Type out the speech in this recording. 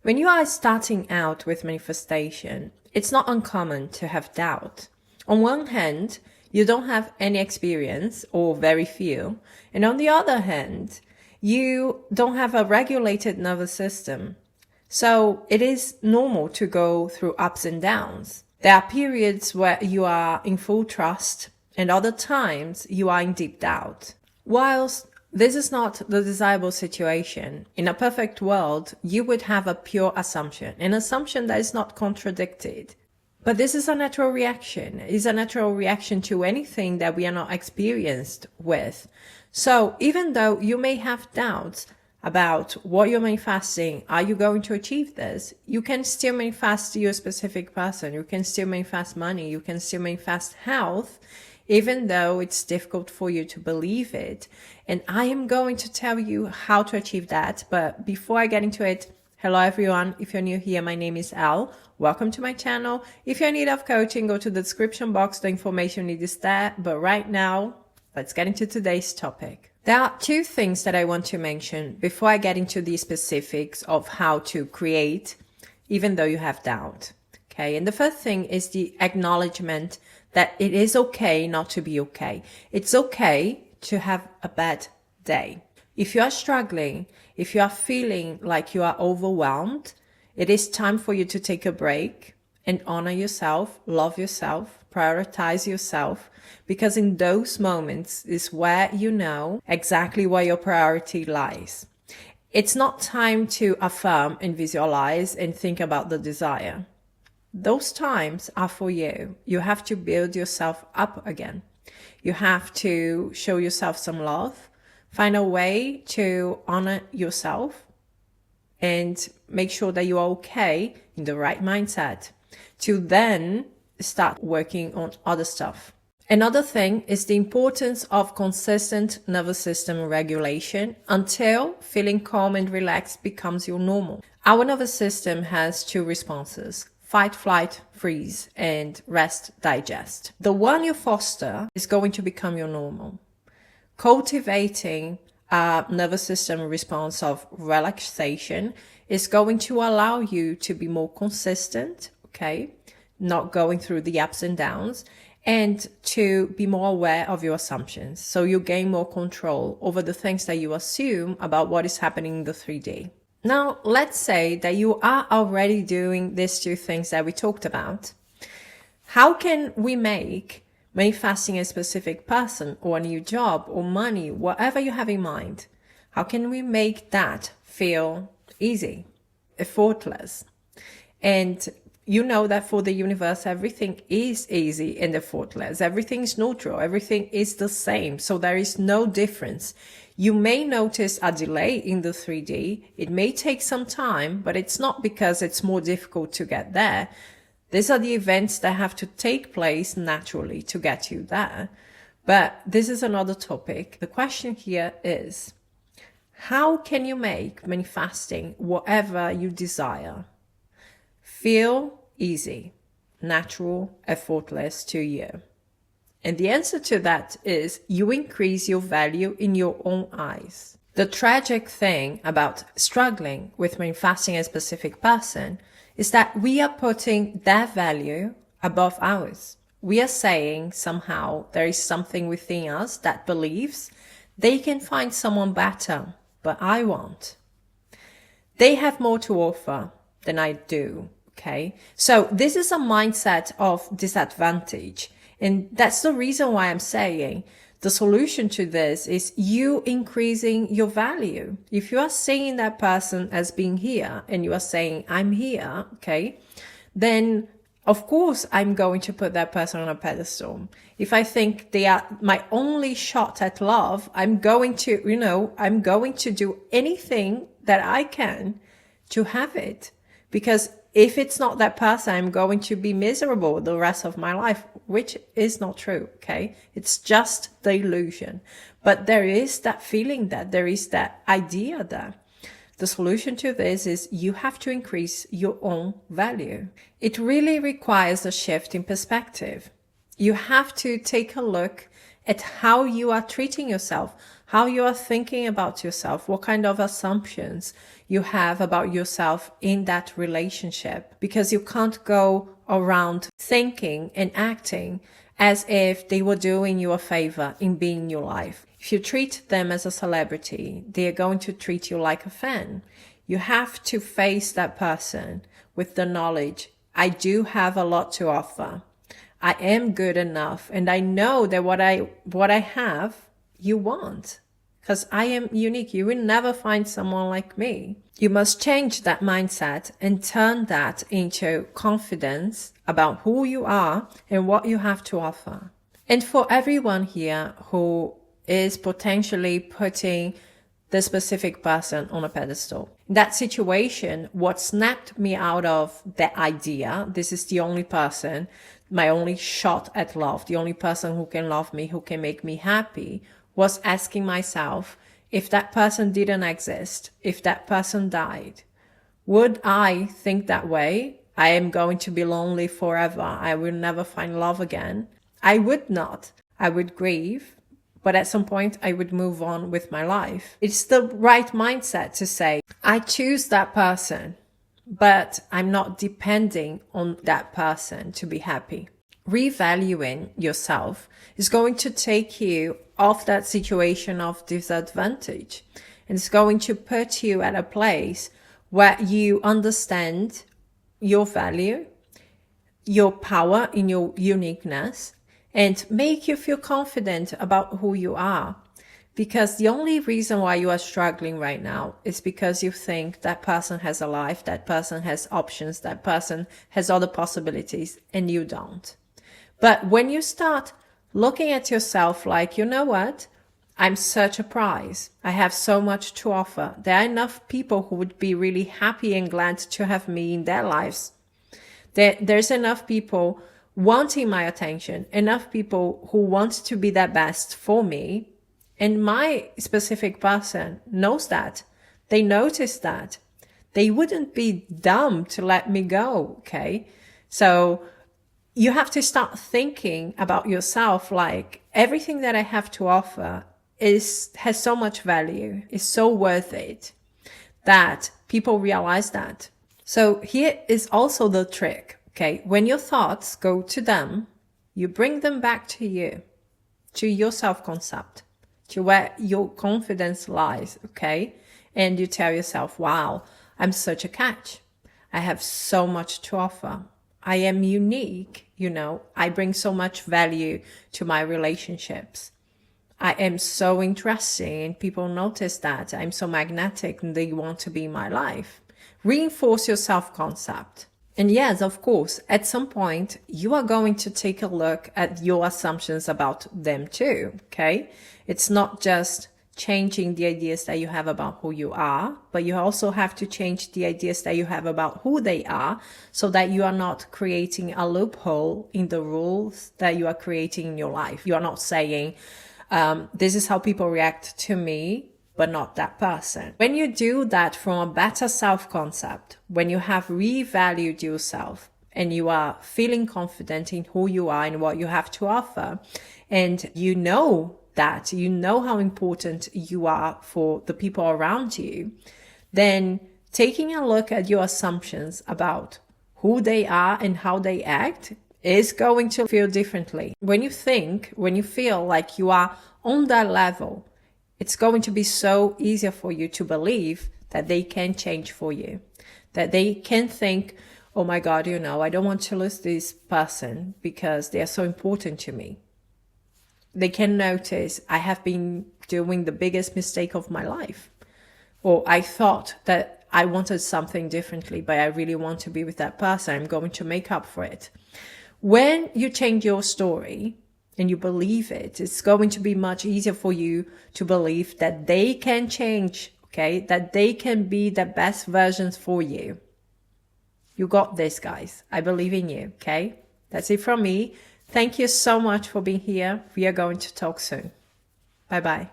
When you are starting out with manifestation, it's not uncommon to have doubt. On one hand, you don't have any experience or very few. And on the other hand, you don't have a regulated nervous system. So it is normal to go through ups and downs. There are periods where you are in full trust and other times you are in deep doubt. Whilst this is not the desirable situation, in a perfect world, you would have a pure assumption, an assumption that is not contradicted. But this is a natural reaction. It's a natural reaction to anything that we are not experienced with. So even though you may have doubts about what you're manifesting, are you going to achieve this? You can still manifest your specific person. You can still manifest money. You can still manifest health, even though it's difficult for you to believe it. And I am going to tell you how to achieve that. But before I get into it, hello everyone. If you're new here, my name is Elle. Welcome to my channel. If you're in need of coaching, go to the description box. The information you need is there. But right now, let's get into today's topic. There are two things that I want to mention before I get into the specifics of how to create, even though you have doubt. Okay. And the first thing is the acknowledgement that it is okay not to be okay. It's okay to have a bad day. If you are struggling, if you are feeling like you are overwhelmed, it is time for you to take a break and honor yourself, love yourself, prioritize yourself, because in those moments is where you know exactly where your priority lies. It's not time to affirm and visualize and think about the desire. Those times are for you. You have to build yourself up again. You have to show yourself some love, find a way to honor yourself, and make sure that you are okay in the right mindset to then start working on other stuff. Another thing is the importance of consistent nervous system regulation until feeling calm and relaxed becomes your normal. Our nervous system has two responses: fight, flight, freeze, and rest, digest. The one you foster is going to become your normal. Cultivating a nervous system response of relaxation is going to allow you to be more consistent, okay? Not going through the ups and downs, and to be more aware of your assumptions. So you gain more control over the things that you assume about what is happening in the 3D. Now, let's say that you are already doing these two things that we talked about. How can we make manifesting a specific person or a new job or money, whatever you have in mind, how can we make that feel easy, effortless? And you know that for the universe, everything is easy and effortless. Everything is neutral. Everything is the same. So there is no difference. You may notice a delay in the 3D. It may take some time, but it's not because it's more difficult to get there. These are the events that have to take place naturally to get you there. But this is another topic. The question here is, how can you make manifesting whatever you desire feel easy, natural, effortless to you? And the answer to that is you increase your value in your own eyes. The tragic thing about struggling with manifesting a specific person is that we are putting their value above ours. We are saying somehow there is something within us that believes they can find someone better, but I won't. They have more to offer than I do. Okay, so this is a mindset of disadvantage. And that's the reason why I'm saying the solution to this is you increasing your value. If you are seeing that person as being here and you are saying, I'm here, okay, then of course I'm going to put that person on a pedestal. If I think they are my only shot at love, I'm going to do anything that I can to have it. Because if it's not that person, I'm going to be miserable the rest of my life, which is not true, okay? It's just the illusion. But there is that feeling there is that idea there. The solution to this is you have to increase your own value. It really requires a shift in perspective. You have to take a look at how you are treating yourself, how you are thinking about yourself, what kind of assumptions you have about yourself in that relationship. Because you can't go around thinking and acting as if they were doing you a favor in being in your life. If you treat them as a celebrity, they are going to treat you like a fan. You have to face that person with the knowledge, I do have a lot to offer. I am good enough, and I know that what I have, you want. Because I am unique. You will never find someone like me. You must change that mindset and turn that into confidence about who you are and what you have to offer. And for everyone here who is potentially putting the specific person on a pedestal, in that situation, what snapped me out of the idea, this is the only person, my only shot at love, the only person who can love me, who can make me happy, was asking myself, if that person didn't exist, if that person died, would I think that way? I am going to be lonely forever. I will never find love again. I would not. I would grieve, but at some point I would move on with my life. It's the right mindset to say, I choose that person, but I'm not depending on that person to be happy. Revaluing yourself is going to take you off that situation of disadvantage. And it's going to put you at a place where you understand your value, your power in your uniqueness, and make you feel confident about who you are. Because the only reason why you are struggling right now is because you think that person has a life, that person has options, that person has other possibilities, and you don't. But when you start looking at yourself like, you know what? I'm such a prize. I have so much to offer. There are enough people who would be really happy and glad to have me in their lives. There's enough people wanting my attention, enough people who want to be their best for me. And my specific person knows that. They notice that. They wouldn't be dumb to let me go, okay? So you have to start thinking about yourself like everything that I have to offer has so much value, is so worth it, that people realize that. So here is also the trick, okay? When your thoughts go to them, you bring them back to you, to your self-concept, to where your confidence lies, okay? And you tell yourself, wow, I'm such a catch. I have so much to offer. I am unique, I bring so much value to my relationships. I am so interesting and people notice that. I'm so magnetic and they want to be in my life. Reinforce your self-concept. And yes, of course, at some point, you are going to take a look at your assumptions about them too, okay? It's not just changing the ideas that you have about who you are, but you also have to change the ideas that you have about who they are so that you are not creating a loophole in the rules that you are creating in your life. You are not saying, this is how people react to me, but not that person. When you do that from a better self-concept, when you have revalued yourself and you are feeling confident in who you are and what you have to offer, and you know that, you know how important you are for the people around you, then taking a look at your assumptions about who they are and how they act is going to feel differently. When you feel like you are on that level, it's going to be so easier for you to believe that they can change for you, that they can think, oh my God, I don't want to lose this person because they are so important to me. They can notice I have been doing the biggest mistake of my life. Or I thought that I wanted something differently, but I really want to be with that person. I'm going to make up for it. When you change your story and you believe it, it's going to be much easier for you to believe that they can change, okay? That they can be the best versions for you. You got this, guys. I believe in you, okay? That's it from me. Thank you so much for being here. We are going to talk soon. Bye-bye.